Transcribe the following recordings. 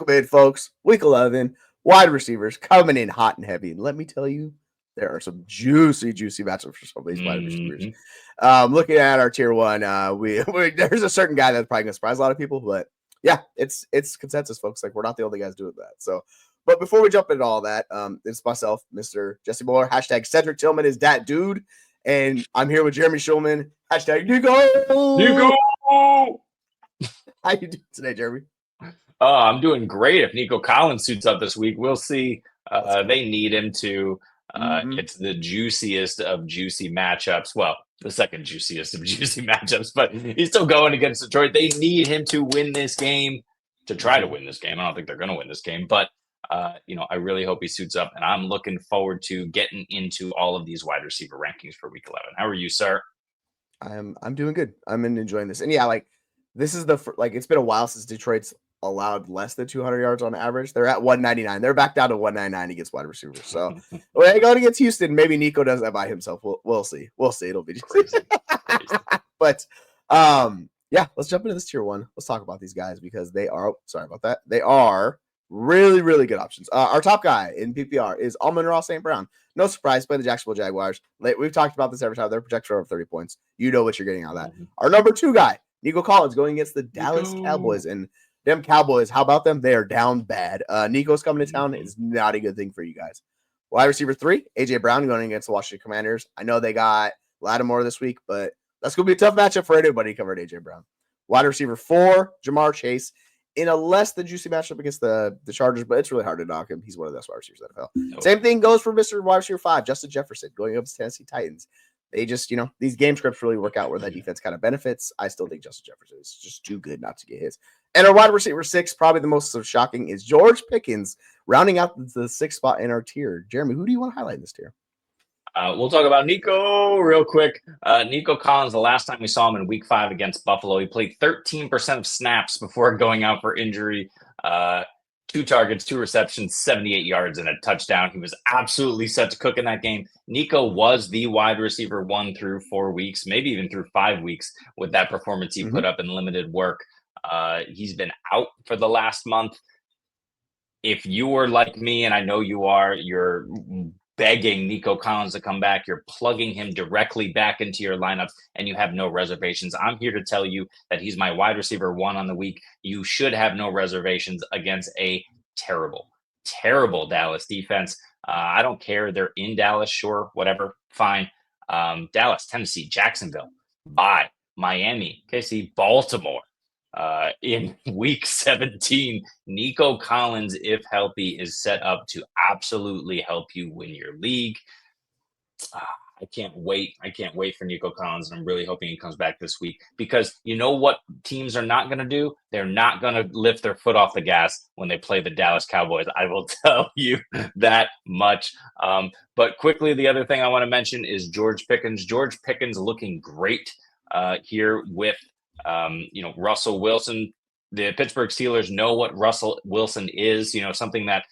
Welcome in, folks. Week 11, wide receivers coming in hot and heavy. And let me tell you, there are some juicy matchups for some of these wide receivers. Looking at our tier one, we there's a certain guy that's probably going to surprise a lot of people, but yeah, it's consensus, folks. Like, we're not the only guys doing that. So, but before we jump into all that, it's myself, Mr. Jesse Moore, hashtag Cedric Tillman is that dude. And I'm here with Jeremy Schulman, hashtag Nico. How you doing today, Jeremy? I'm doing great. If Nico Collins suits up this week, we'll see. They need him to. It's the juiciest of juicy matchups. Well, the second juiciest of juicy matchups, but he's still going against Detroit. They need him to win this game, to try to win this game. I don't think they're going to win this game, but I really hope he suits up, and I'm looking forward to getting into all of these wide receiver rankings for Week 11. How are you, sir? I'm doing good. I'm enjoying this, and yeah, like this is it's been a while since Detroit's allowed less than 200 yards on average. They're at 199. They're back down to 199 against wide receivers. So when they go against Houston, maybe Nico does that by himself. We'll see. It'll be crazy. But yeah, let's jump into this tier one. Let's talk about these guys because they are. Sorry about that. They are really, really good options. Our top guy in PPR is Amon-Ra St. Brown. No surprise, playing the Jacksonville Jaguars. We've talked about this every time. They're projected for over 30 points. You know what you're getting out of that. Our number two guy, Nico Collins, going against the Dallas Cowboys. And them Cowboys, how about them? They are down bad. Nico's coming to town. It's not a good thing for you guys. Wide receiver 3, A.J. Brown, going against the Washington Commanders. I know they got Lattimore this week, but that's going to be a tough matchup for anybody covered A.J. Brown. Wide receiver 4, Jamar Chase, in a less than juicy matchup against the Chargers, but it's really hard to knock him. He's one of the best wide receivers in the NFL. Nope. Same thing goes for Mr. Wide receiver 5, Justin Jefferson, going up to Tennessee Titans. They just, these game scripts really work out where that defense kind of benefits. I still think Justin Jefferson is just too good not to get his. And our wide receiver 6, probably the most shocking, is George Pickens, rounding out the 6th spot in our tier. Jeremy, who do you want to highlight in this tier? We'll talk about Nico real quick. Nico Collins, the last time we saw him in Week 5 against Buffalo, he played 13% of snaps before going out for injury. 2 targets, 2 receptions, 78 yards, and a touchdown. He was absolutely set to cook in that game. Nico was the wide receiver 1 through 4 weeks, maybe even through 5 weeks with that performance he put up in limited work. He's been out for the last month. If you were like me, and I know you are, you're begging Nico Collins to come back. You're plugging him directly back into your lineups, and you have no reservations. I'm here to tell you that he's my wide receiver 1 on the week. You should have no reservations against a terrible, terrible Dallas defense. I don't care. They're in Dallas. Sure. Whatever. Fine. Dallas, Tennessee, Jacksonville, bye. Miami, KC, Baltimore. In Week 17, Nico Collins, if healthy, is set up to absolutely help you win your league. I can't wait. I can't wait for Nico Collins, and I'm really hoping he comes back this week because you know what teams are not going to do? They're not going to lift their foot off the gas when they play the Dallas Cowboys. I will tell you that much. But quickly, the other thing I want to mention is George Pickens. George Pickens looking great here with Russell Wilson. The Pittsburgh Steelers know what Russell Wilson is, something that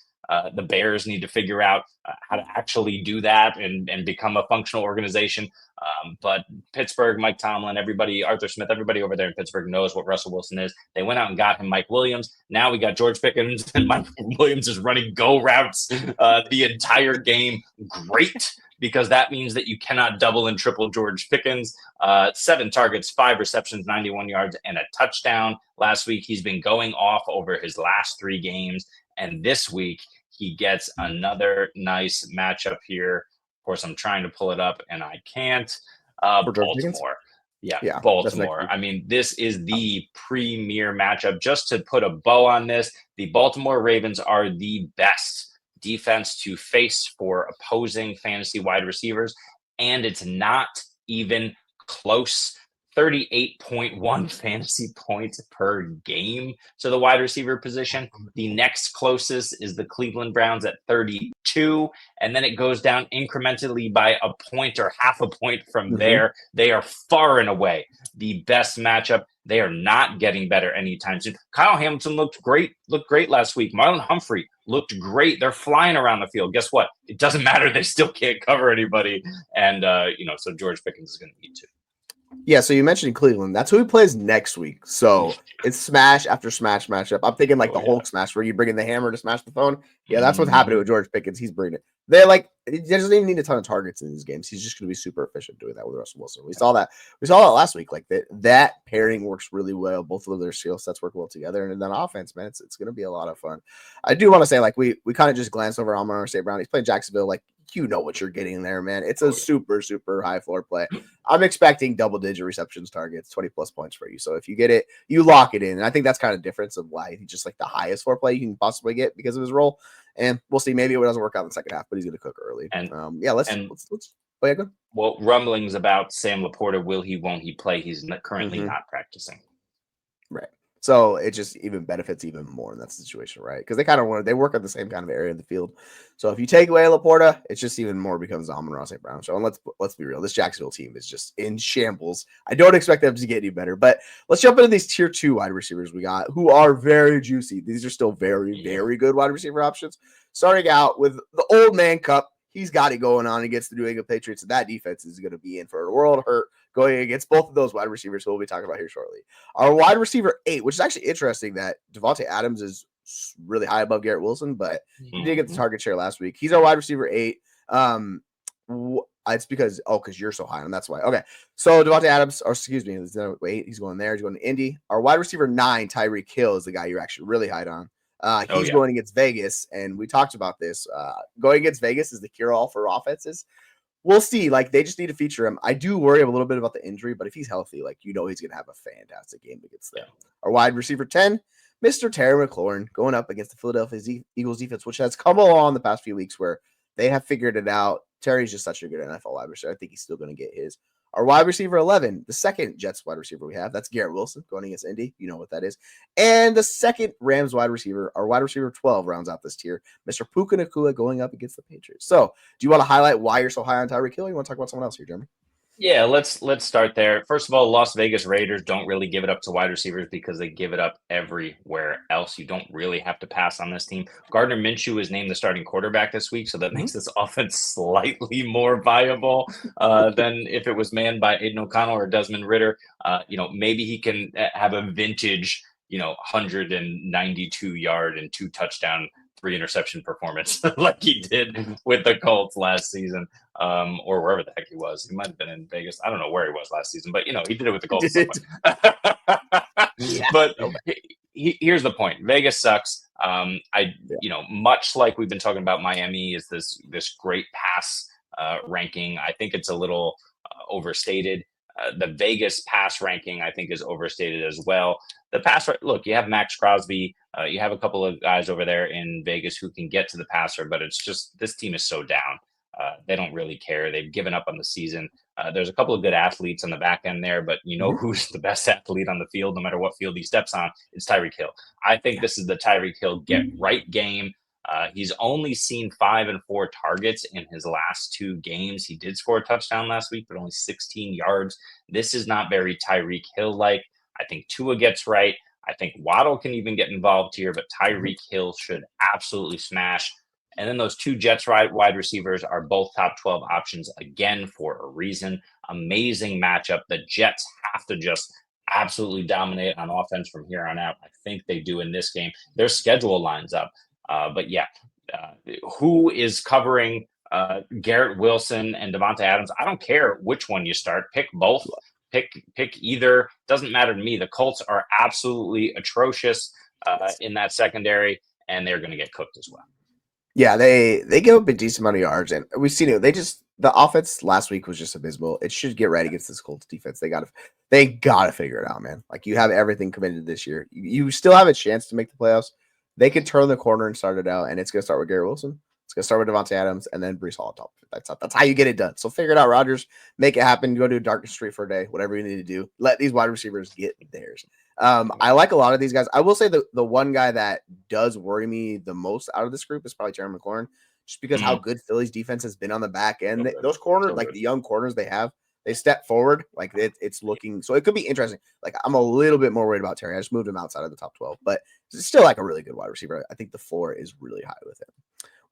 the Bears need to figure out how to actually do that and become a functional organization. But Pittsburgh, Mike Tomlin, everybody, Arthur Smith, everybody over there in Pittsburgh knows what Russell Wilson is. They went out and got him Mike Williams. Now we got George Pickens, and Mike Williams is running go routes the entire game. Great. Because that means that you cannot double and triple George Pickens. 7 targets, 5 receptions, 91 yards, and a touchdown. Last week, he's been going off over his last 3 games. And this week, he gets another nice matchup here. Of course, I'm trying to pull it up, and I can't. Baltimore. Yeah, Baltimore. I mean, this is the premier matchup. Just to put a bow on this, the Baltimore Ravens are the best defense to face for opposing fantasy wide receivers, and it's not even close. 38.1 fantasy points per game to the wide receiver position. The next closest is the Cleveland Browns at 32, and then it goes down incrementally by a point or half a point from there. They are far and away the best matchup. They are not getting better anytime soon. Kyle Hamilton looked great last week. Marlon Humphrey looked great. They're flying around the field. Guess what? It doesn't matter. They still can't cover anybody. And, so George Pickens is going to need to. Yeah, so you mentioned Cleveland. That's who he plays next week. So it's smash after smash matchup. I'm thinking like the Hulk smash where you bring in the hammer to smash the phone. Yeah, that's what's happening with George Pickens. He's bringing it. He doesn't even need a ton of targets in these games. He's just going to be super efficient doing that with Russell Wilson. We saw that. We saw that last week. Like that pairing works really well. Both of their skill sets work well together. And then offense, man, it's going to be a lot of fun. I do want to say, like, we kind of just glanced over Amon-Ra St. Brown. He's playing Jacksonville. Like, you know what you're getting there, man. It's a super, super high floor play. I'm expecting double-digit receptions targets, 20-plus points for you. So if you get it, you lock it in. And I think that's kind of difference of why he's just like the highest floor play you can possibly get because of his role. And we'll see. Maybe it doesn't work out in the second half, but he's going to cook early. And let's. Oh, yeah, go. Well, rumblings about Sam Laporta, will he, won't he play? He's currently not practicing. Right. So it just even benefits even more in that situation, right? Because they work on the same kind of area of the field. So if you take away Laporta, it's just even more becomes the Amon-Ra St. Brown show. And let's be real, this Jacksonville team is just in shambles. I don't expect them to get any better. But let's jump into these tier 2 wide receivers we got, who are very juicy. These are still very, very good wide receiver options. Starting out with the old man Cup. He's got it going on against the New England Patriots, and that defense is going to be in for a world of hurt going against both of those wide receivers who we'll be talking about here shortly. Our wide receiver 8, which is actually interesting that Davante Adams is really high above Garrett Wilson, but he did get the target share last week. He's our wide receiver 8. It's because you're so high, and that's why. Okay, so Davante Adams, he's going there. He's going to Indy. Our wide receiver 9, Tyreek Hill, is the guy you're actually really high on. He's going against Vegas, and we talked about this. Going against Vegas is the cure-all for offenses. We'll see. Like, they just need to feature him. I do worry a little bit about the injury, but if he's healthy, he's going to have a fantastic game against them. Our wide receiver 10, Mr. Terry McLaurin, going up against the Philadelphia Eagles defense, which has come along the past few weeks where they have figured it out. Terry's just such a good NFL wide receiver. I think he's still going to get his. Our wide receiver 11, the second Jets wide receiver we have, that's Garrett Wilson going against Indy. You know what that is. And the second Rams wide receiver, our wide receiver 12 rounds out this tier, Mr. Puka Nacua going up against the Patriots. So do you want to highlight why you're so high on Tyreek Hill? You want to talk about someone else here, Jeremy? Yeah, let's start there. First of all, Las Vegas Raiders don't really give it up to wide receivers because they give it up everywhere else. You don't really have to pass on this team. Gardner Minshew is named the starting quarterback this week, so that makes this offense slightly more viable than if it was manned by Aiden O'Connell or Desmond Ridder. Maybe he can have a vintage, 192 yard and 2 touchdown, 3 interception performance like he did with the Colts last season, or wherever the heck he was. He might have been in Vegas. I don't know where he was last season, but he did it with the Colts. But here's the point: Vegas sucks. Much like we've been talking about, Miami is this great pass ranking. I think it's a little overstated. The Vegas pass ranking, I think, is overstated as well. The pass, look, you have Max Crosby. You have a couple of guys over there in Vegas who can get to the passer, but it's just this team is so down. They don't really care. They've given up on the season. There's a couple of good athletes on the back end there, but who's the best athlete on the field, no matter what field he steps on? It's Tyreek Hill. I think this is the Tyreek Hill get right game. He's only seen 5 and 4 targets in his last 2 games. He did score a touchdown last week, but only 16 yards. This is not very Tyreek Hill-like. I think Tua gets right. I think Waddle can even get involved here, but Tyreek Hill should absolutely smash. And then those 2 Jets wide receivers are both top 12 options, again, for a reason. Amazing matchup. The Jets have to just absolutely dominate on offense from here on out. I think they do in this game. Their schedule lines up. Who is covering Garrett Wilson and Davante Adams? I don't care which one you start. Pick both. Pick either. Doesn't matter to me. The Colts are absolutely atrocious in that secondary, and they're going to get cooked as well. Yeah, they give up a decent amount of yards, and we've seen it. The offense last week was just abysmal. It should get right against this Colts defense. They gotta figure it out, man. Like, you have everything committed this year. You still have a chance to make the playoffs. They could turn the corner and start it out, and it's going to start with Garrett Wilson. It's going to start with Davante Adams, and then Breece Hall on top. That's how you get it done. So figure it out, Rodgers. Make it happen. Go to a dark street for a day, whatever you need to do. Let these wide receivers get theirs. I like a lot of these guys. I will say the one guy that does worry me the most out of this group is probably Terry McLaurin, just because how good Philly's defense has been on the back end. Those corners, like the young corners they have, they step forward. Like, it's looking, so it could be interesting. Like, I'm a little bit more worried about Terry. I just moved him outside of the top 12, but it's still like a really good wide receiver. I think the floor is really high with him.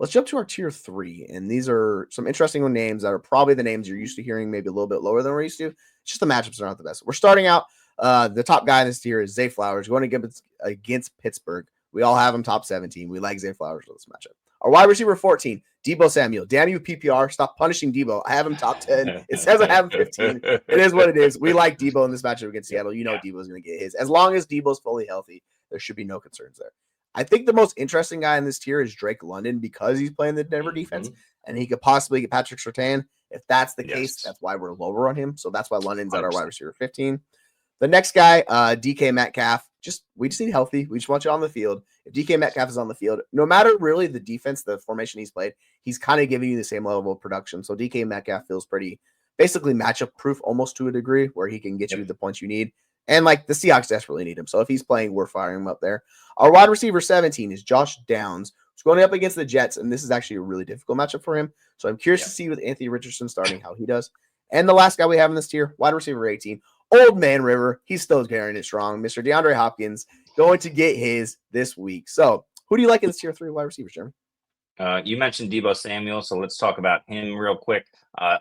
Let's jump to our tier 3. And these are some interesting names that are probably the names you're used to hearing, maybe a little bit lower than we're used to. It's just the matchups are not the best. We're starting out. The top guy in this tier is Zay Flowers going against Pittsburgh. We all have him top 17. We like Zay Flowers for this matchup. Our wide receiver 14, Deebo Samuel. Damn you, PPR. Stop punishing Deebo. I have him top 10. It says I have him 15. It is what it is. We like Deebo in this matchup against Seattle. You know Deebo's going to get his. As long as Deebo's fully healthy, there should be no concerns there. I think the most interesting guy in this tier is Drake London because he's playing the Denver defense, and he could possibly get Patrick Surtain. If that's the case, that's why we're lower on him. So that's why London's 100%. At our wide receiver 15. The next guy, DK Metcalf. We just need healthy. We just want you on the field. If DK Metcalf is on the field, no matter really the defense, the formation he's played, he's kind of giving you the same level of production. So DK Metcalf feels pretty basically matchup proof almost to a degree where he can get you the points you need. And like the Seahawks desperately need him. So if he's playing, we're firing him up there. Our wide receiver 17 is Josh Downs. He's going up against the Jets, and this is actually a really difficult matchup for him. So I'm curious to see with Anthony Richardson starting how he does. And the last guy we have in this tier, wide receiver 18, Old Man River. He's still carrying it strong. Mr. DeAndre Hopkins going to get his this week. So who do you like in this tier 3 wide receivers, Jeremy? You mentioned Deebo Samuel, so let's talk about him real quick.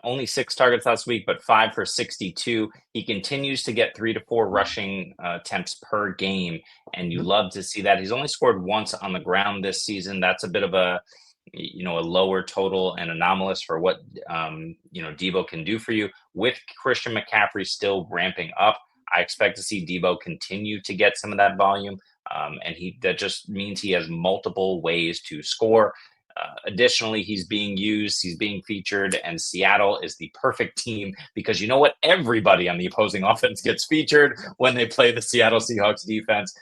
Only 6 targets last week, but 5 for 62. He continues to get 3 to 4 rushing attempts per game, and you love to see that. He's only scored once on the ground this season. That's a bit of a lower total and anomalous for what Deebo can do for you. With Christian McCaffrey still ramping up, I expect to see Deebo continue to get some of that volume, and that just means he has multiple ways to score. Additionally, he's being used, he's being featured, and Seattle is the perfect team because you know what? Everybody on the opposing offense gets featured when they play the Seattle Seahawks defense.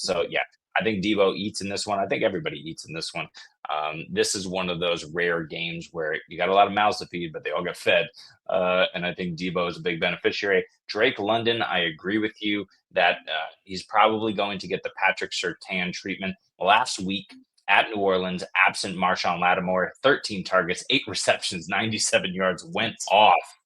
So, yeah, I think Deebo eats in this one. I think everybody eats in this one. This is one of those rare games where you got a lot of mouths to feed, but they all get fed. And I think Deebo is a big beneficiary. Drake London, I agree with you that he's probably going to get the Patrick Surtain treatment. Last week, at New Orleans, absent Marshawn Lattimore, 13 targets, 8 receptions, 97 yards, went off.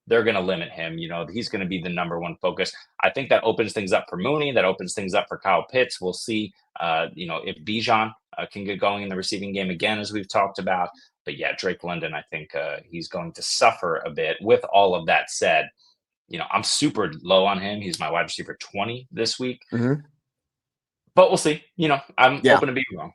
They're going to limit him. He's going to be the number one focus. I think that opens things up for Mooney. That opens things up for Kyle Pitts. We'll see, if Bijan can get going in the receiving game again, as we've talked about. But yeah, Drake London, I think he's going to suffer a bit. With all of that said, I'm super low on him. He's my wide receiver 20 this week. Mm-hmm. But we'll see. I'm open to being wrong.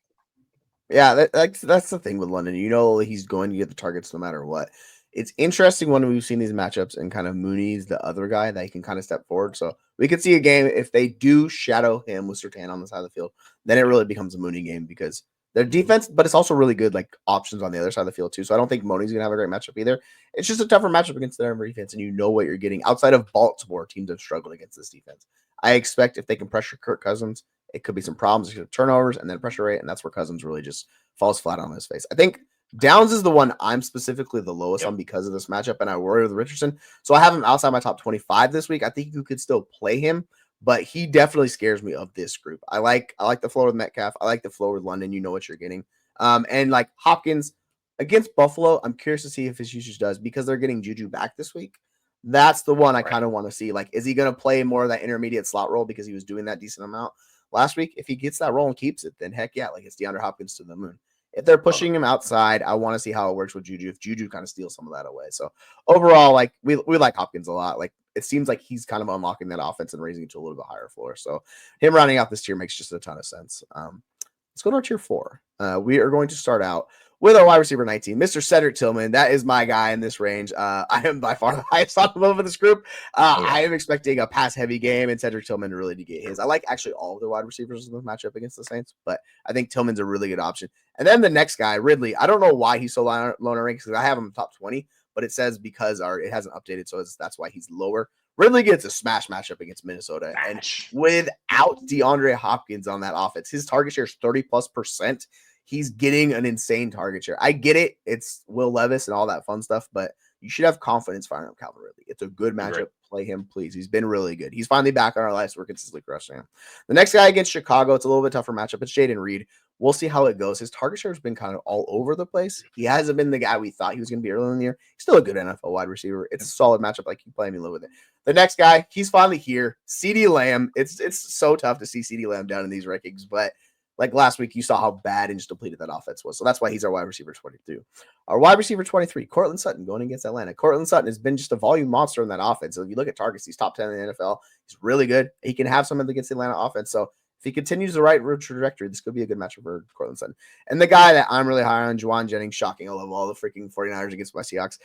Yeah, that's the thing with London. He's going to get the targets no matter what. It's interesting when we've seen these matchups and kind of Mooney's the other guy that he can kind of step forward. So we could see a game if they do shadow him with Surtain on the side of the field, then it really becomes a Mooney game because their defense, but it's also really good like options on the other side of the field too. So I don't think Mooney's gonna have a great matchup either. It's just a tougher matchup against the Denver defense, and you know what you're getting. Outside of Baltimore, teams have struggled against this defense. I expect if they can pressure Kirk Cousins, it could be some problems, turnovers, and then pressure rate, and that's where Cousins really just falls flat on his face. I think Downs is the one I'm specifically the lowest on because of this matchup, and I worry with Richardson. So I have him outside my top 25 this week. I think you could still play him, but he definitely scares me of this group. I like the floor with Metcalf. I like the floor with London. You know what you're getting. And like Hopkins against Buffalo, I'm curious to see if his usage does because they're getting Juju back this week. That's the one I kind of want to see. Like, is he going to play more of that intermediate slot role because he was doing that decent amount last week? If he gets that role and keeps it, then heck yeah, like it's DeAndre Hopkins to the moon. If they're pushing him outside, I want to see how it works with Juju. If Juju kind of steals some of that away. So overall, like we like Hopkins a lot. Like it seems like he's kind of unlocking that offense and raising it to a little bit higher floor. So him rounding out this tier makes just a ton of sense. Let's go to our tier 4. We are going to start out with our wide receiver 19, Mr. Cedric Tillman. That is my guy in this range. I am by far the highest on him over this group. I am expecting a pass-heavy game and Cedric Tillman really to get his. I like actually all of the wide receivers in the matchup against the Saints, but I think Tillman's a really good option. And then the next guy, Ridley. I don't know why he's so low on our rankings because I have him top 20, but it says because it hasn't updated, so that's why he's lower. Ridley gets a smash matchup against Minnesota. And without DeAndre Hopkins on that offense, his target share is 30+%. He's getting an insane target share. I get it. It's Will Levis and all that fun stuff, but you should have confidence firing up Calvin Ridley. It's a good matchup. Right. Play him, please. He's been really good. He's finally back on our list. We're consistently crushing him. The next guy against Chicago, it's a little bit tougher matchup. It's Jayden Reed. We'll see how it goes. His target share has been kind of all over the place. He hasn't been the guy we thought he was going to be early in the year. He's still a good NFL wide receiver. It's a solid matchup. Like you play him, you live with it. The next guy, he's finally here. CeeDee Lamb. It's so tough to see CeeDee Lamb down in these rankings, but like last week, you saw how bad and just depleted that offense was. So that's why he's our wide receiver 22. Our wide receiver 23, Cortland Sutton, going against Atlanta. Cortland Sutton has been just a volume monster in that offense. So if you look at targets, he's top 10 in the NFL. He's really good. He can have something against the Atlanta offense. So if he continues the right trajectory, this could be a good matchup for Cortland Sutton. And the guy that I'm really high on, Juwan Jennings, shocking. I love all the freaking 49ers against my Seahawks.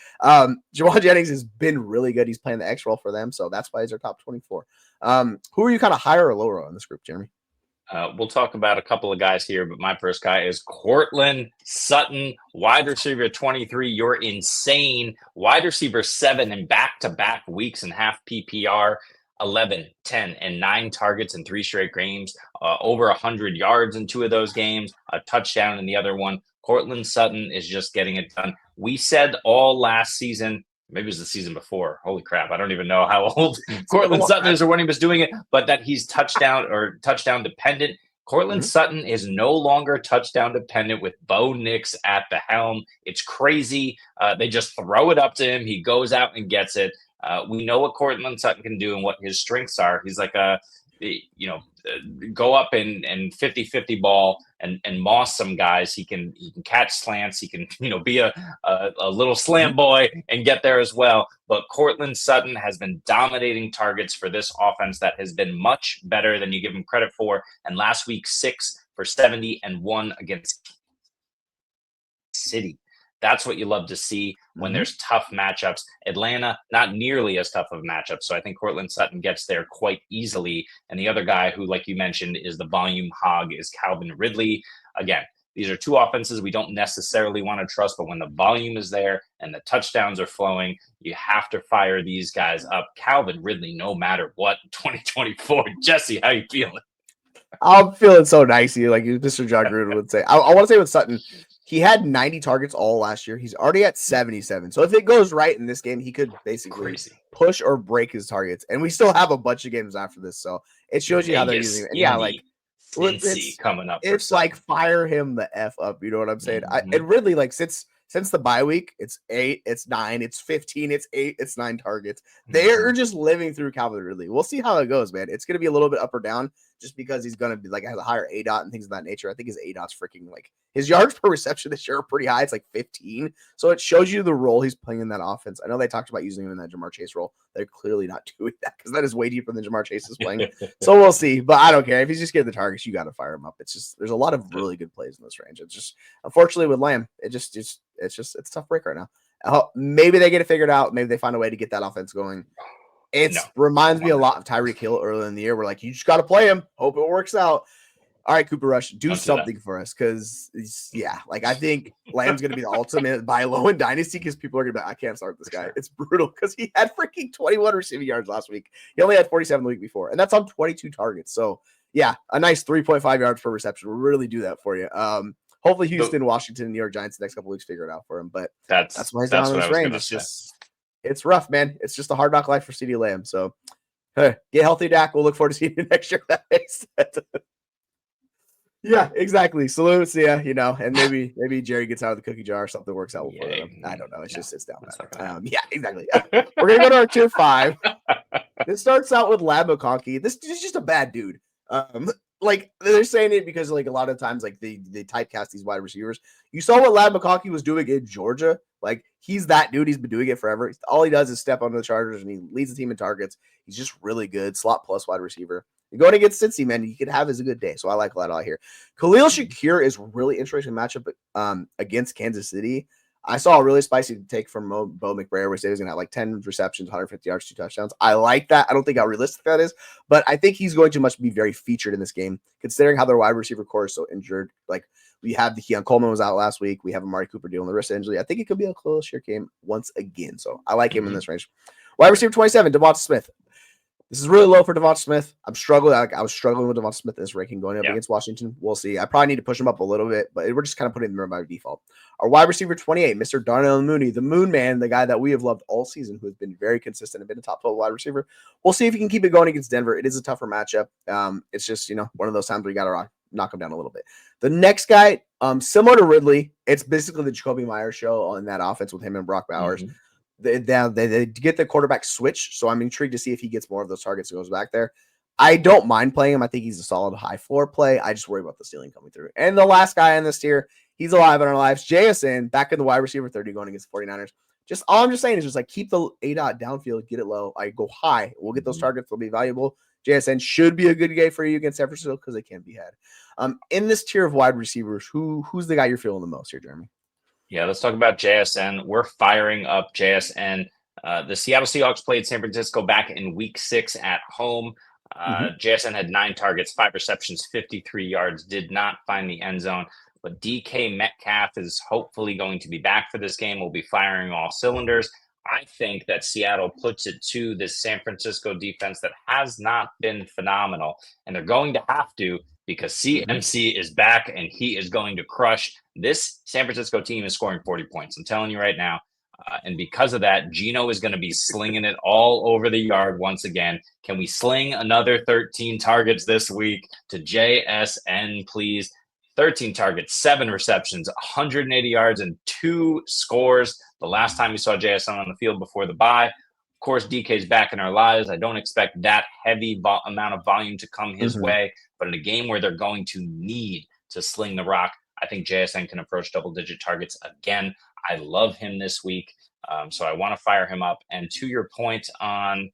Juwan Jennings has been really good. He's playing the X role for them. So that's why he's our top 24. Who are you kind of higher or lower on this group, Jeremy? We'll talk about a couple of guys here, but my first guy is Cortland Sutton, wide receiver 23. You're insane. Wide receiver 7 in back-to-back weeks and half PPR, 11, 10, and 9 targets in 3 straight games, over 100 yards in 2 of those games, a touchdown in the other one. Cortland Sutton is just getting it done. We said all last season, maybe it was the season before. Holy crap. I don't even know how old Cortland Sutton is or when he was doing it, but that he's touchdown dependent. Cortland Sutton is no longer touchdown dependent with Bo Nix at the helm. It's crazy. They just throw it up to him. He goes out and gets it. We know what Cortland Sutton can do and what his strengths are. He's like go up and 50-50 ball and moss some guys. He can catch slants. He can, be a little slant boy and get there as well. But Cortland Sutton has been dominating targets for this offense that has been much better than you give him credit for. And last week, 6 for 70 and 1 against City. That's what you love to see when there's tough matchups. Atlanta, not nearly as tough of a matchup. So I think Cortland Sutton gets there quite easily. And the other guy who, like you mentioned, is the volume hog is Calvin Ridley. Again, these are 2 offenses we don't necessarily want to trust, but when the volume is there and the touchdowns are flowing, you have to fire these guys up. Calvin Ridley, no matter what, 2024. Jesse, how you feeling? I'm feeling so nice. Like Mr. John Gruden would say. I want to say with Sutton, he had 90 targets all last year. He's already at 77. So if it goes right in this game, he could basically push or break his targets. And we still have a bunch of games after this. So it shows you how they're using it. And yeah, like it's coming up. It's like fire him the F up. You know what I'm saying? And Ridley, like since the bye week, it's 8, it's 9, it's 15, it's 8, it's 9 targets. They're just living through Calvin Ridley. We'll see how it goes, man. It's going to be a little bit up or down just because he's going to be like has a higher ADOT and things of that nature. I think his ADOT's freaking like his yards per reception this year are pretty high. It's like 15. So it shows you the role he's playing in that offense. I know they talked about using him in that Ja'Marr Chase role. They're clearly not doing that because that is way deeper than Ja'Marr Chase is playing. So we'll see. But I don't care. If he's just getting the targets, you got to fire him up. It's just there's a lot of really good plays in this range. It's just unfortunately with Lamb, it's a tough break right now. Maybe they get it figured out. Maybe they find a way to get that offense going. It reminds me a lot of Tyreek Hill earlier in the year. We're like, you just got to play him. Hope it works out. All right, Cooper Rush, do something for us because, I think Lamb's going to be the ultimate buy low in Dynasty because people are going to be like, I can't start this guy. It's brutal because he had freaking 21 receiving yards last week. He only had 47 the week before, and that's on 22 targets. So, yeah, a nice 3.5 yards per reception will really do that for you. Hopefully Houston, Washington, New York Giants the next couple of weeks figure it out for him. But that's why he's down in this range. It's rough, man. It's just a hard knock life for CeeDee Lamb. So get healthy, Dak. We'll look forward to seeing you next year. That makes sense. Yeah, exactly. Salute, see ya, and maybe Jerry gets out of the cookie jar or something works out for him. I don't know. It just sits down. Yeah, exactly. We're going to go to our tier 5. This starts out with Ladd McConkey. This is just a bad dude. Like they're saying it because like a lot of times like they typecast these wide receivers. You saw what Ladd McConkey was doing in Georgia. Like he's that dude. He's been doing it forever. All he does is step onto the Chargers and he leads the team in targets. He's just really good. Slot plus wide receiver. You're going against Cincy, man. You could have as a good day. So I like Ladd out here. Khalil Shakir is really interesting matchup against Kansas City. I saw a really spicy take from Bo McBrayer, where he said he's going to have like 10 receptions, 150 yards, 2 touchdowns. I like that. I don't think how realistic that is, but I think he's going to much be very featured in this game, considering how their wide receiver core is so injured. Like we have the Keon Coleman was out last week. We have Amari Cooper dealing with the wrist injury. I think it could be a Khalil Shakir game once again. So I like him in this range. Wide receiver 27, Devonta Smith. This is really low for Devonta Smith. I'm struggling. I was struggling with Devonta Smith in this ranking going up against Washington. We'll see. I probably need to push him up a little bit, but we're just kind of putting him there by default. Our wide receiver 28, Mr. Darnell Mooney, the Moon Man, the guy that we have loved all season, who has been very consistent and been a top 12 wide receiver. We'll see if he can keep it going against Denver. It is a tougher matchup. It's just, one of those times where you got to knock him down a little bit. The next guy, similar to Ridley, it's basically the Jacoby Myers show on that offense with him and Brock Bowers. They get the quarterback switch, so I'm intrigued to see if he gets more of those targets and goes back there. I don't mind playing him. I think he's a solid high floor play. I just worry about the ceiling coming through. And the last guy in this tier, he's alive in our lives. JSN, back in the wide receiver 30 going against the 49ers. Just all I'm just saying is just like keep the A dot downfield, get it low. I go high. We'll get those targets. They'll be valuable. JSN should be a good game for you against San Francisco because they can be had. In this tier of wide receivers, who's the guy you're feeling the most here, Jeremy? Yeah, let's talk about JSN. We're firing up JSN. The Seattle Seahawks played San Francisco back in week 6 at home. JSN had 9 targets, 5 receptions, 53 yards, did not find the end zone. But DK Metcalf is hopefully going to be back for this game. We'll be firing all cylinders. I think that Seattle puts it to this San Francisco defense that has not been phenomenal. And they're going to have to because CMC is back and he is going to crush. This San Francisco team is scoring 40 points. I'm telling you right now. And because of that, Geno is going to be slinging it all over the yard once again. Can we sling another 13 targets this week to JSN, please? 13 targets, 7 receptions, 180 yards, and 2 scores. The last time we saw JSN on the field before the bye. Of course, DK's back in our lives. I don't expect that heavy amount of volume to come his way. But in a game where they're going to need to sling the rock, I think JSN can approach double-digit targets again. I love him this week, so I want to fire him up. And to your point on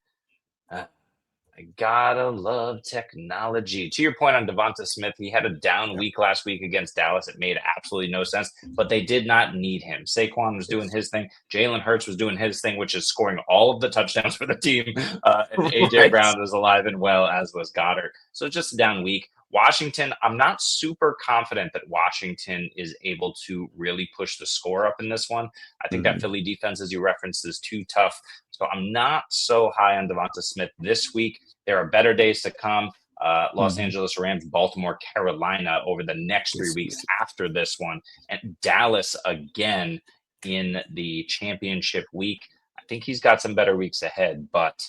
I gotta love technology. To your point on Devonta Smith, he had a down week last week against Dallas. It made absolutely no sense, but they did not need him. Saquon was doing his thing. Jalen Hurts was doing his thing, which is scoring all of the touchdowns for the team. And AJ Brown was alive and well, as was Goddard. So just a down week. Washington, I'm not super confident that Washington is able to really push the score up in this one. I think that Philly defense, as you referenced, is too tough. So I'm not so high on Devonta Smith this week. There are better days to come. Los Angeles Rams, Baltimore, Carolina over the next 3 weeks after this one, and Dallas again in the championship week. I think he's got some better weeks ahead, but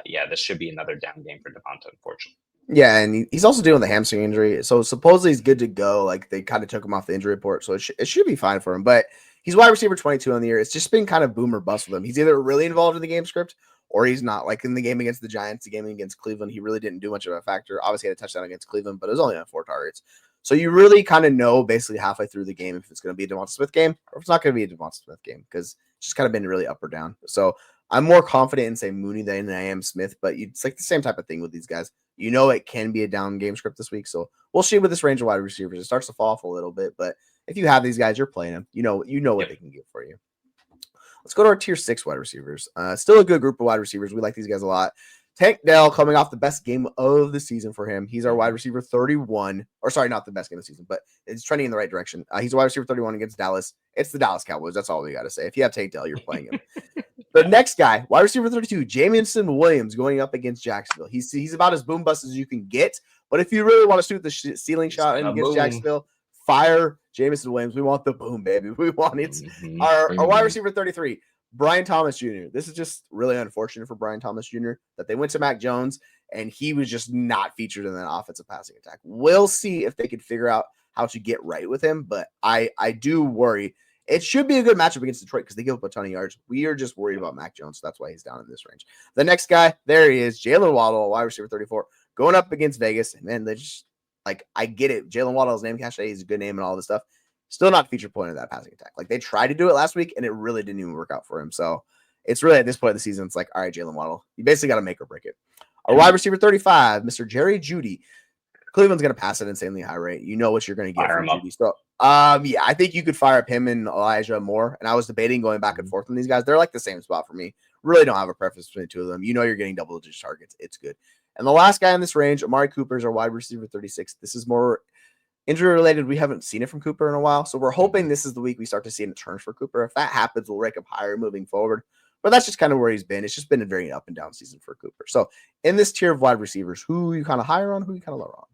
yeah, this should be another down game for Devonta, unfortunately. Yeah, and he's also dealing with a hamstring injury. So supposedly he's good to go. Like they kind of took him off the injury report. So it should be fine for him. But he's wide receiver 22 on the year. It's just been kind of boom or bust with him. He's either really involved in the game script or he's not. Like in the game against the Giants, the game against Cleveland, he really didn't do much of a factor. Obviously had a touchdown against Cleveland, but it was only on 4 targets. So you really kind of know basically halfway through the game if it's going to be a Devonta Smith game or if it's not going to be a Devonta Smith game because it's just kind of been really up or down. So I'm more confident in, say, Mooney than I am Smith, but it's like the same type of thing with these guys. You know it can be a down game script this week, so we'll see with this range of wide receivers. It starts to fall off a little bit, but if you have these guys, you're playing them. You know what they can give for you. Let's go to our tier 6 wide receivers. Still a good group of wide receivers. We like these guys a lot. Tank Dell coming off the best game of the season for him. He's our wide receiver 31. Or sorry, not the best game of the season, but it's trending in the right direction. He's a wide receiver 31 against Dallas. It's the Dallas Cowboys. That's all we got to say. If you have Tank Dell, you're playing him. The next guy, wide receiver 32, Jameson Williams going up against Jacksonville. He's about as boom bust as you can get. But if you really want to shoot the ceiling shot and against Jacksonville, fire Jameson Williams. We want the boom, baby. We want it. Our wide receiver 33, Brian Thomas Jr. This is just really unfortunate for Brian Thomas Jr. that they went to Mac Jones and he was just not featured in that offensive passing attack. We'll see if they can figure out how to get right with him, but I do worry. It should be a good matchup against Detroit because they give up a ton of yards. We are just worried about Mac Jones, so that's why he's down in this range. The next guy, there he is, Jalen Waddle, wide receiver 34, going up against Vegas. And man, they just I get it. Jalen Waddle's name cachet is a good name and all this stuff. Still not feature point of that passing attack. Like they tried to do it last week and it really didn't even work out for him. So it's really at this point of the season, it's like, all right, Jalen Waddle, you basically got to make or break it. Our wide receiver 35, Mr. Jerry Jeudy. Cleveland's going to pass at an insanely high rate. You know what you're going to get from Jeudy. So, yeah, I think you could fire up him and Elijah Moore. And I was debating going back and forth on these guys. They're like the same spot for me. Really don't have a preference between the two of them. You know you're getting double-digit targets. It's good. And the last guy in this range, Amari Cooper, is our wide receiver 36. This is more injury-related. We haven't seen it from Cooper in a while. So we're hoping this is the week we start to see an turn for Cooper. If that happens, we'll rank up higher moving forward. But that's just kind of where he's been. It's just been a very up and down season for Cooper. So in this tier of wide receivers, who are you kind of higher on, who are you kind of lower on?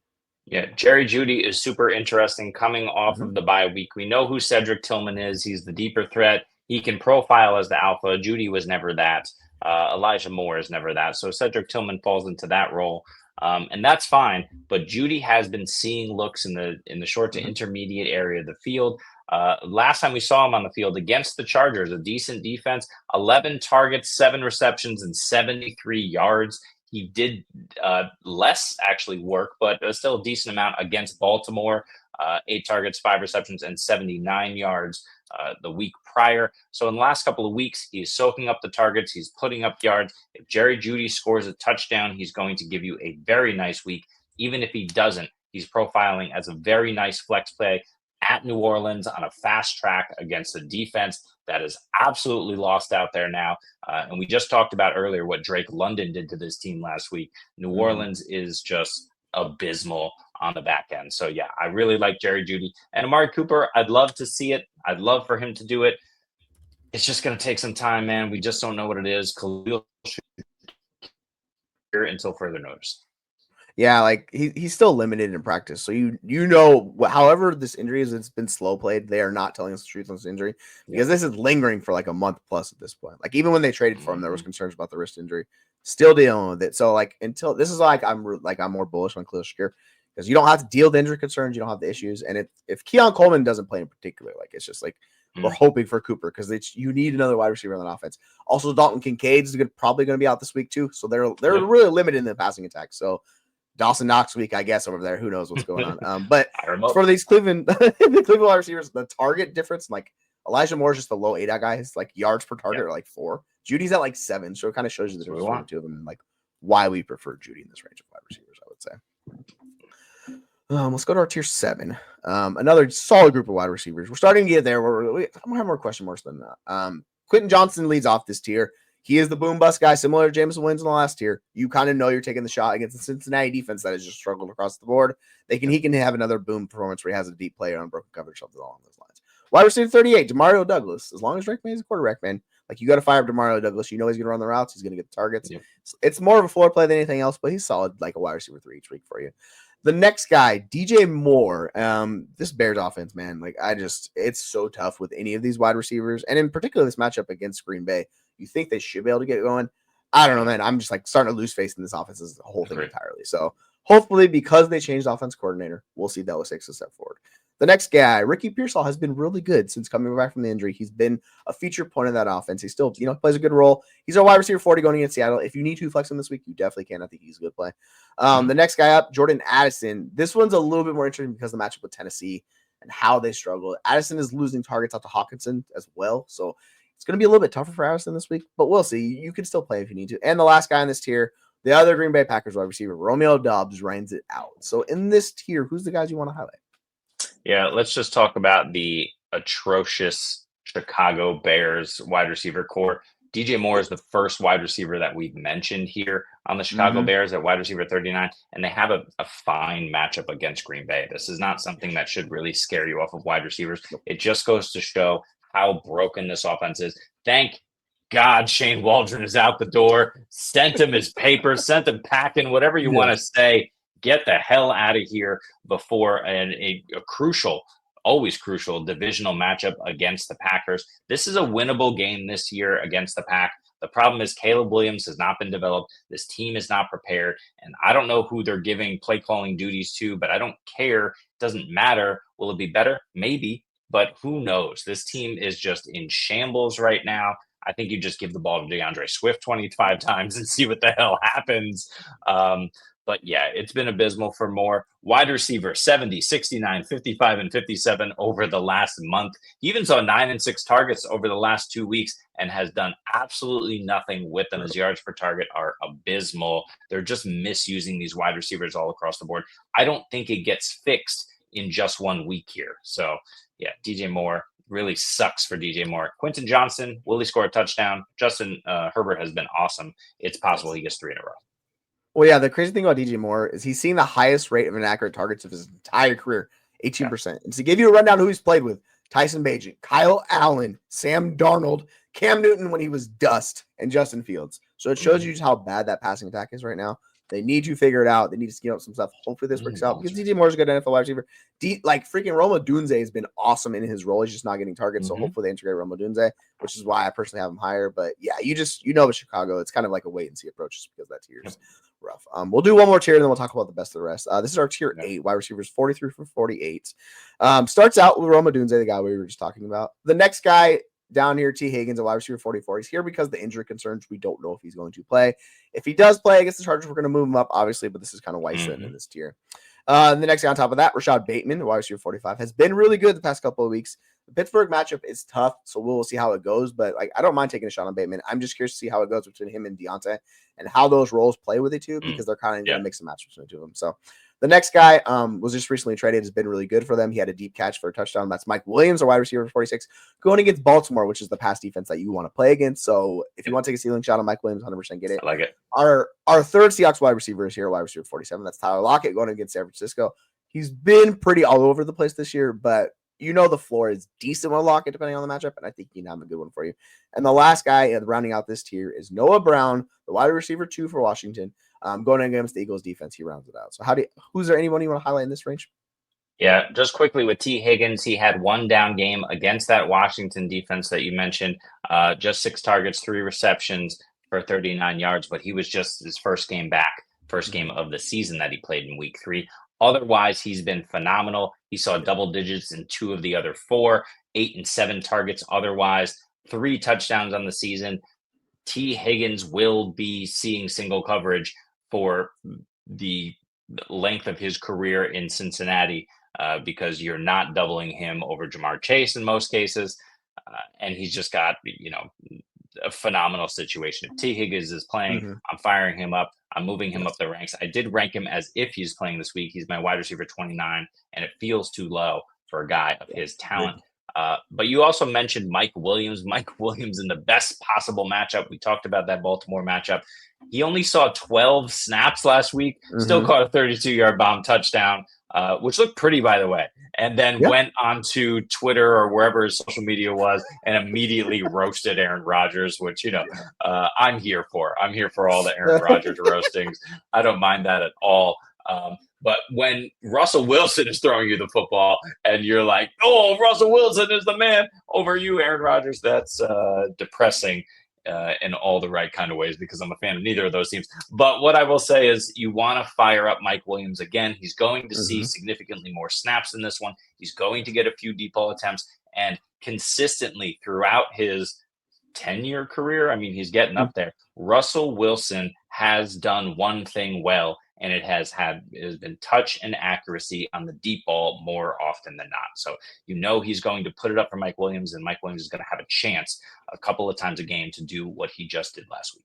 Yeah, Jerry Jeudy is super interesting coming off of the bye week. We know who Cedric Tillman is. He's the deeper threat. He can profile as the alpha. Jeudy was never that. Elijah Moore is never that. So Cedric Tillman falls into that role. And that's fine. But Jeudy has been seeing looks in the short to intermediate area of the field. Last time we saw him on the field against the Chargers, a decent defense, 11 targets, 7 receptions, and 73 yards. He did less actually work, but still a decent amount against Baltimore. 8 targets, 5 receptions, and 79 yards the week prior. So in the last couple of weeks, he's soaking up the targets. He's putting up yards. If Jerry Jeudy scores a touchdown, he's going to give you a very nice week. Even if he doesn't, he's profiling as a very nice flex play at New Orleans on a fast track against a defense that is absolutely lost out there now. And we just talked about earlier what Drake London did to this team last week. New Orleans is just abysmal on the back end. So yeah, I really like Jerry Jeudy and Amari Cooper. I'd love to see it. I'd love for him to do it. It's just going to take some time, man. We just don't know what it is. Khalil here until further notice. Yeah, like he's still limited in practice. So you know, however this injury is, it's been slow played. They are not telling us the truth on this injury because this is lingering for like a month plus at this point. Like even when they traded for him, there was concerns about the wrist injury. Still dealing with it. So like until this is like I'm more bullish on Khalil Shakir because you don't have to deal with injury concerns. You don't have the issues. And if Keon Coleman doesn't play in particular, like it's just like we're hoping for Cooper because you need another wide receiver on the offense. Also, Dalton Kincaid is probably going to be out this week too. So they're really limited in the passing attack. So Dawson Knox week, I guess, over there. Who knows what's going on? But for these Cleveland wide receivers, the target difference, like Elijah Moore is just a low ADOT guy. His like yards per target are like 4. Judy's at like 7. So it kind of shows you the difference between the two of them and like why we prefer Judy in this range of wide receivers, I would say. Let's go to our tier 7. Another solid group of wide receivers. We're starting to get there. We have more question marks than that. Quentin Johnson leads off this tier. He is the boom bust guy, similar to Jameson Wins in the last tier. You kind of know you're taking the shot against the Cincinnati defense that has just struggled across the board. He can have another boom performance where he has a deep play on broken coverage, something along those lines. Wide receiver 38, Demario Douglas. As long as Drake May is a quarterback, man, like you got to fire up Demario Douglas. You know he's going to run the routes. He's going to get the targets. Yeah. It's more of a floor play than anything else, but he's solid, like a wide receiver 3 each week for you. The next guy, DJ Moore. This Bears offense, man, like it's so tough with any of these wide receivers, and in particular this matchup against Green Bay. You think they should be able to get going? I don't know, man. I'm just like starting to lose faith in this offense as a whole thing entirely. So hopefully, because they changed offense coordinator, we'll see Dallas takes a step forward. The next guy, Ricky Pearsall, has been really good since coming back from the injury. He's been a feature point of that offense. He still, plays a good role. He's a wide receiver 40 going against Seattle. If you need to flex him this week, you definitely can. I think he's a good play. The next guy up, Jordan Addison. This one's a little bit more interesting because of the matchup with Tennessee and how they struggle. Addison is losing targets out to Hawkinson as well. So it's going to be a little bit tougher for Addison this week, but we'll see. You can still play if you need to. And the last guy in this tier, the other Green Bay Packers wide receiver, Romeo Doubs, reigns it out. So in this tier, who's the guys you want to highlight? Yeah, let's just talk about the atrocious Chicago Bears wide receiver core. DJ Moore is the first wide receiver that we've mentioned here on the Chicago Bears at wide receiver 39, and they have a fine matchup against Green Bay. This is not something that should really scare you off of wide receivers. It just goes to show how broken this offense is. Thank God Shane Waldron is out the door. Sent him his papers, sent him packing, whatever you want to say. Get the hell out of here before a crucial, always crucial divisional matchup against the Packers. This is a winnable game this year against the Pack. The problem is Caleb Williams has not been developed. This team is not prepared. And I don't know who they're giving play calling duties to, but I don't care. It doesn't matter. Will it be better? Maybe. But who knows? This team is just in shambles right now. I think you just give the ball to DeAndre Swift 25 times and see what the hell happens. But yeah, it's been abysmal for Moore. Wide receiver, 70, 69, 55, and 57 over the last month. He even saw 9 and 6 targets over the last 2 weeks and has done absolutely nothing with them. His yards per target are abysmal. They're just misusing these wide receivers all across the board. I don't think it gets fixed in just 1 week here. So yeah, DJ Moore really sucks for DJ Moore. Quentin Johnson, will he score a touchdown? Justin Herbert has been awesome. It's possible he gets 3 in a row. Well, yeah, the crazy thing about DJ Moore is he's seen the highest rate of inaccurate targets of his entire career, 18%. Yeah. And to give you a rundown who he's played with, Tyson Bagent, Kyle Allen, Sam Darnold, Cam Newton when he was dust, and Justin Fields. So it shows you just how bad that passing attack is right now. They need to figure it out. They need to scheme up some stuff. Hopefully this works out because DJ Moore is a good NFL wide receiver. Like freaking Roma Dunze has been awesome in his role. He's just not getting targets. So hopefully they integrate Roma Dunze, which is why I personally have him higher. But yeah, with Chicago, it's kind of like a wait and see approach just because that tier is rough. We'll do one more tier and then we'll talk about the best of the rest. This is our tier 8 wide receivers, 43 for 48. Starts out with Roma Dunze, the guy we were just talking about. The next guy, down here, T. Higgins, a wide receiver 44. He's here because of the injury concerns. We don't know if he's going to play. If he does play against the Chargers, we're going to move him up, obviously, but this is kind of why he's sitting in this tier. The next guy on top of that, Rashad Bateman, wide receiver 45, has been really good the past couple of weeks. The Pittsburgh matchup is tough, so we'll see how it goes. But like, I don't mind taking a shot on Bateman. I'm just curious to see how it goes between him and Deontay and how those roles play with the two, because they're kind of going to mix and match between the two of them. So the next guy was just recently traded, has been really good for them. He had a deep catch for a touchdown. That's Mike Williams, a wide receiver 46, going against Baltimore, which is the pass defense that you want to play against. So if you want to take a ceiling shot on Mike Williams, 100% get it. I like it. Our third Seahawks wide receiver is here, wide receiver 47. That's Tyler Lockett going against San Francisco. He's been pretty all over the place this year, but you know the floor is decent with Lockett depending on the matchup, and I think he can have a good one for you. And the last guy rounding out this tier is Noah Brown, the wide receiver 2 for Washington, going against the Eagles defense. He rounds it out. So who's there anyone you want to highlight in this range? Yeah, just quickly with T. Higgins, he had one down game against that Washington defense that you mentioned. Just 6 targets, 3 receptions for 39 yards, but he was just his first game back, first game of the season that he played in week 3. Otherwise, he's been phenomenal. He saw double digits in 2 of the other 4, 8 and 7 targets otherwise, 3 touchdowns on the season. T. Higgins will be seeing single coverage for the length of his career in Cincinnati because you're not doubling him over Jamar Chase in most cases. And he's just got, a phenomenal situation. If T. Higgins is playing, I'm firing him up. I'm moving him up the ranks. I did rank him as if he's playing this week. He's my wide receiver 29, and it feels too low for a guy of his talent. But you also mentioned Mike Williams. Mike Williams in the best possible matchup. We talked about that Baltimore matchup. He only saw 12 snaps last week, still caught a 32-yard bomb touchdown, which looked pretty, by the way, and then went onto Twitter or wherever his social media was and immediately roasted Aaron Rodgers, which, I'm here for. I'm here for all the Aaron Rodgers roastings. I don't mind that at all. But when Russell Wilson is throwing you the football and you're like, oh, Russell Wilson is the man over you, Aaron Rodgers, that's depressing in all the right kind of ways, because I'm a fan of neither of those teams. But what I will say is you want to fire up Mike Williams again. He's going to see significantly more snaps in this one. He's going to get a few deep ball attempts, and consistently throughout his 10-year career, I mean, he's getting up there. Russell Wilson has done one thing well, and it has been touch and accuracy on the deep ball more often than not. So he's going to put it up for Mike Williams, and Mike Williams is going to have a chance a couple of times a game to do what he just did last week.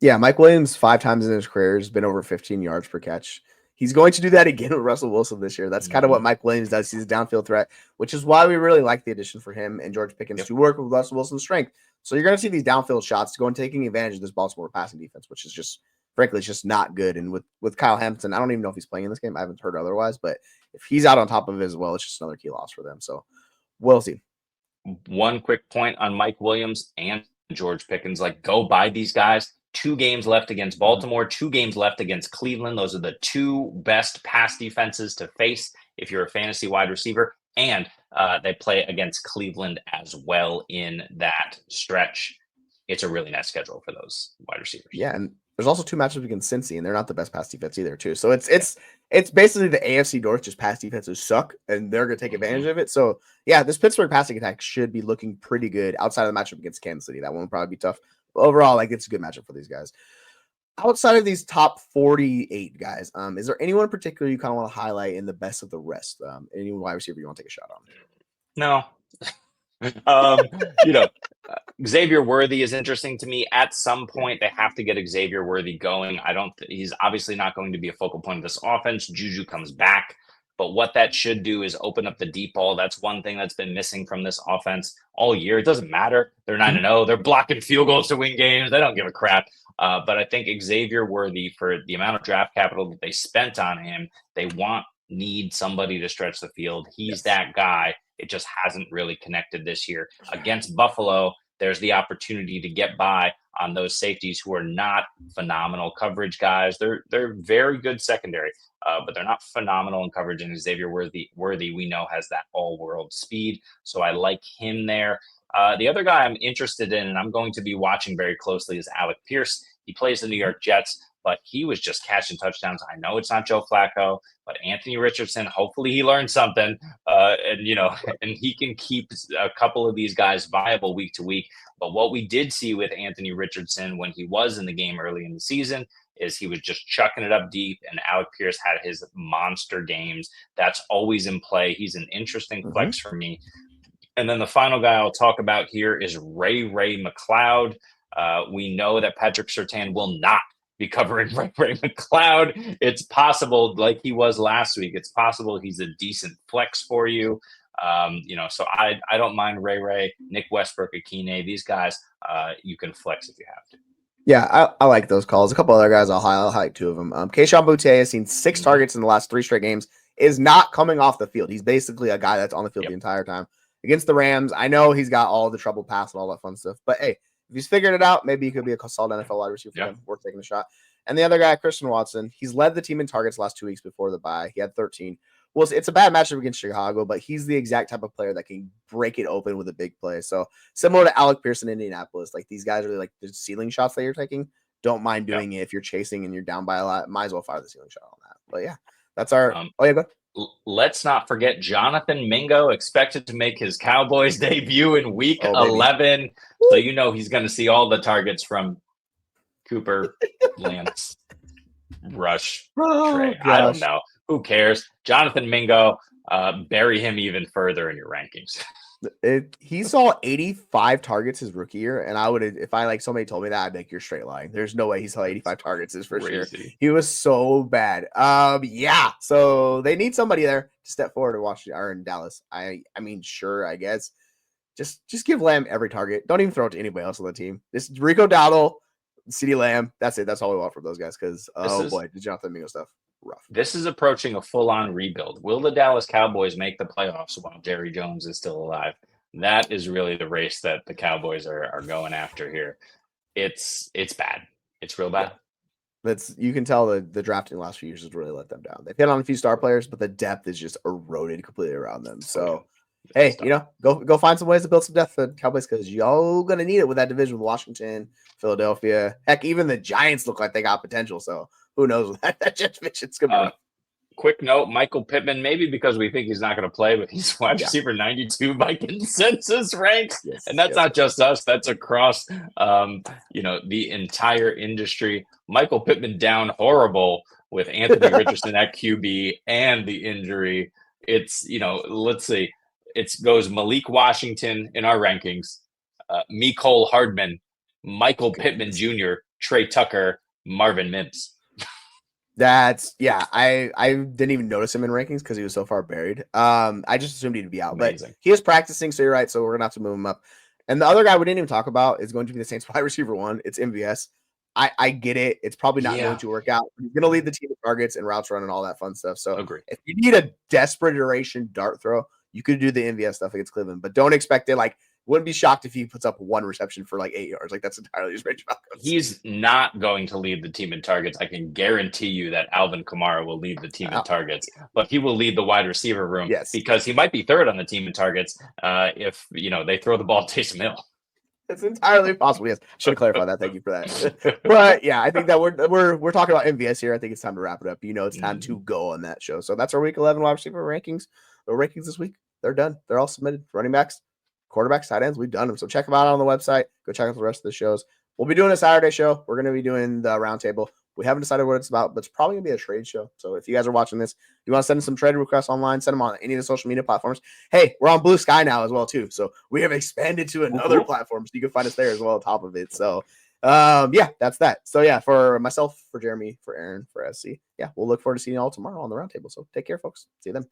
Yeah, Mike Williams 5 times in his career has been over 15 yards per catch. He's going to do that again with Russell Wilson this year. That's kind of what Mike Williams does. He's a downfield threat, which is why we really like the addition for him and George Pickens to work with Russell Wilson's strength. So you're going to see these downfield shots going, taking advantage of this Baltimore passing defense, which is just, frankly, it's just not good. And with Kyle Hamilton, I don't even know if he's playing in this game. I haven't heard otherwise, but if he's out on top of it as well, it's just another key loss for them. So we'll see. One quick point on Mike Williams and George Pickens, go buy these guys. 2 games left against Baltimore, 2 games left against Cleveland. Those are the 2 best pass defenses to face if you're a fantasy wide receiver. And they play against Cleveland as well in that stretch. It's a really nice schedule for those wide receivers. Yeah, and there's also 2 matchups against Cincy, and they're not the best pass defense either, too. So it's basically the AFC North, just pass defenses suck, and they're going to take advantage of it. So, yeah, this Pittsburgh passing attack should be looking pretty good outside of the matchup against Kansas City. That one will probably be tough. But overall, it's a good matchup for these guys. Outside of these top 48 guys, is there anyone in particular you kind of want to highlight in the best of the rest? Any wide receiver you want to take a shot on? No. Xavier Worthy is interesting to me. At some point, they have to get Xavier Worthy going. He's obviously not going to be a focal point of this offense. Juju comes back. But what that should do is open up the deep ball. That's one thing that's been missing from this offense all year. It doesn't matter. They're 9-0. They're blocking field goals to win games. They don't give a crap. But I think Xavier Worthy, for the amount of draft capital that they spent on him, they need somebody to stretch the field. He's that guy. It just hasn't really connected this year. Against Buffalo, there's the opportunity to get by on those safeties who are not phenomenal coverage guys. They're very good secondary, but they're not phenomenal in coverage. And Xavier Worthy, we know, has that all-world speed. So I like him there. The other guy I'm interested in, and I'm going to be watching very closely, is Alec Pierce. He plays the New York Jets, but he was just catching touchdowns. I know it's not Joe Flacco, but Anthony Richardson, hopefully he learned something, and and he can keep a couple of these guys viable week to week. But what we did see with Anthony Richardson when he was in the game early in the season is he was just chucking it up deep, and Alec Pierce had his monster games. That's always in play. He's an interesting flex for me. And then the final guy I'll talk about here is Ray McCloud. We know that Patrick Surtain will not be covering Ray McCloud. It's possible, like he was last week, it's possible he's a decent flex for you. So I don't mind Ray, Nick Westbrook, Akine. These guys, you can flex if you have to. Yeah, I like those calls. A couple other guys, I'll highlight two of them. Kayshon Boutte has seen 6 targets in the last 3 straight games, is not coming off the field. He's basically a guy that's on the field the entire time. Against the Rams, I know he's got all the trouble pass and all that fun stuff, but hey, if he's figured it out, maybe he could be a solid NFL wide receiver for him. Worth taking a shot. And the other guy, Christian Watson, he's led the team in targets the last 2 weeks before the bye. He had 13. Well, it's a bad matchup against Chicago, but he's the exact type of player that can break it open with a big play. So similar to Alec Pierce in Indianapolis, like these guys are like the ceiling shots that you're taking. Don't mind doing it if you're chasing and you're down by a lot. Might as well fire the ceiling shot on that. But yeah, that's our. Go ahead. Let's not forget Jonathan Mingo, expected to make his Cowboys debut in week 11. So he's going to see all the targets from Cooper, Lance, Rush, Trey. I don't know. Who cares? Jonathan Mingo, bury him even further in your rankings. He saw 85 targets his rookie year, and I would, if somebody told me that, I'd be like, you're straight lying. There's no way he saw 85 targets his first year. He was so bad. Yeah. So they need somebody there to step forward and watch in Dallas. I mean, sure, I guess. Just give Lamb every target. Don't even throw it to anybody else on the team. This Rico Dowdle, CeeDee Lamb. That's it. That's all we want from those guys. Because boy, the Jonathan Mingo stuff. Rough. This is approaching a full-on rebuild. Will the Dallas Cowboys make the playoffs while Jerry Jones is still alive? That is really the race that the Cowboys are going after here. It's bad. It's real bad. You can tell the drafting the last few years has really let them down. They've hit on a few star players, but the depth is just eroded completely around them. So, hey, go find some ways to build some depth for the Cowboys because y'all gonna need it with that division with Washington, Philadelphia. Heck, even the Giants look like they got potential. So. Who knows what that Jets division's going to be? Quick note, Michael Pittman, maybe because we think he's not going to play, but he's wide receiver 92 by consensus ranks. And that's not just us. That's across, the entire industry. Michael Pittman down horrible with Anthony Richardson at QB and the injury. It's, let's see. It goes Malik Washington in our rankings, Mecole Hardman, Michael Pittman Jr., Trey Tucker, Marvin Mims. I didn't even notice him in rankings because he was so far buried. I just assumed he'd be out. Amazing. But he is practicing, so you're right. So we're gonna have to move him up. And the other guy we didn't even talk about is going to be the Saints wide receiver 1. It's MVS. I get it. It's probably not going to work out. He's gonna lead the team with targets and routes run and all that fun stuff. So if you need a desperate duration dart throw, you could do the MVS stuff against Cleveland, but don't expect it. Wouldn't be shocked if he puts up 1 reception for 8 yards. That's entirely his range of outcomes. He's not going to lead the team in targets. I can guarantee you that Alvin Kamara will lead the team in targets, but he will lead the wide receiver room because he might be 3rd on the team in targets if they throw the ball to Taysom Hill. It's entirely possible. Yes, should have clarified that. Thank you for that. But yeah, I think that we're talking about MVS here. I think it's time to wrap it up. It's time to go on that show. So that's our week 11 wide receiver rankings. The rankings this week, they're done. They're all submitted. Running backs, quarterbacks, tight ends, we've done them. So check them out on the website. Go check out the rest of the shows. We'll be doing a Saturday show. We're going to be doing the roundtable. We haven't decided what it's about, but it's probably going to be a trade show. So if you guys are watching this, you want to send some trade requests online, send them on any of the social media platforms. Hey, we're on Blue Sky now as well, too. So we have expanded to another platform, so you can find us there as well on top of it. So, that's that. So, for myself, for Jeremy, for Aaron, for SC, we'll look forward to seeing you all tomorrow on the roundtable. So take care, folks. See you then.